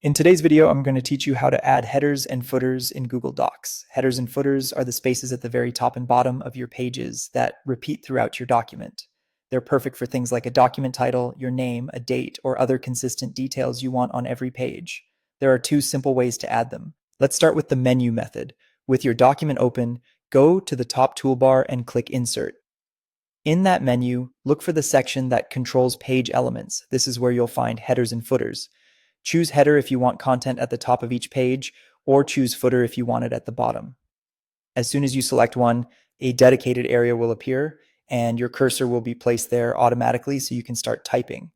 In today's video, I'm going to teach you how to add headers and footers in Google Docs. Headers and footers are the spaces at the very top and bottom of your pages that repeat throughout your document. They're perfect for things like a document title, your name, a date, or other consistent details you want on every page. There are two simple ways to add them. Let's start with the menu method. With your document open, go to the top toolbar and click Insert. In that menu, look for the section that controls page elements. This is where you'll find headers and footers. Choose header if you want content at the top of each page, or choose footer if you want it at the bottom. As soon as you select one, a dedicated area will appear, and your cursor will be placed there automatically so you can start typing.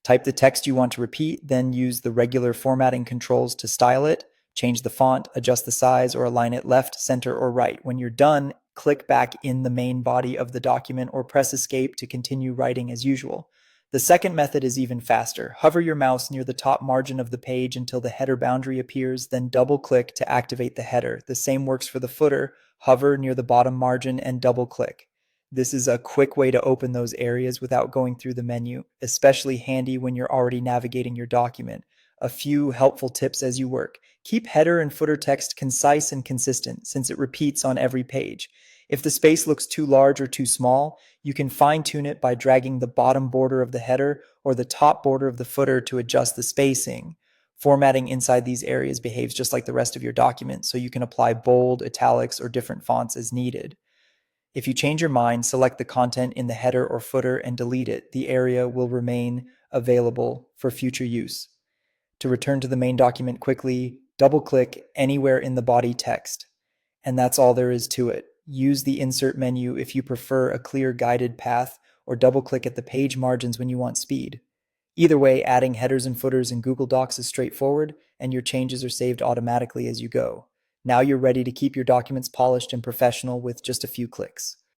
Type the text you want to repeat, then use the regular formatting controls to style it, change the font, adjust the size, or align it left, center, or right. When you're done, click back in the main body of the document or press Escape to continue writing as usual. The second method is even faster. Hover your mouse near the top margin of the page until the header boundary appears, then double-click to activate the header. The same works for the footer. Hover near the bottom margin and double-click. This is a quick way to open those areas without going through the menu, especially handy when you're already navigating your document. A few helpful tips as you work. Keep header and footer text concise and consistent since it repeats on every page. If the space looks too large or too small, you can fine-tune it by dragging the bottom border of the header or the top border of the footer to adjust the spacing. Formatting inside these areas behaves just like the rest of your document, so you can apply bold, italics, or different fonts as needed. If you change your mind, select the content in the header or footer and delete it. The area will remain available for future use. To return to the main document quickly, double-click anywhere in the body text. And that's all there is to it. Use the Insert menu if you prefer a clear guided path, or double-click at the page margins when you want speed. Either way, adding headers and footers in Google Docs is straightforward, and your changes are saved automatically as you go. Now you're ready to keep your documents polished and professional with just a few clicks.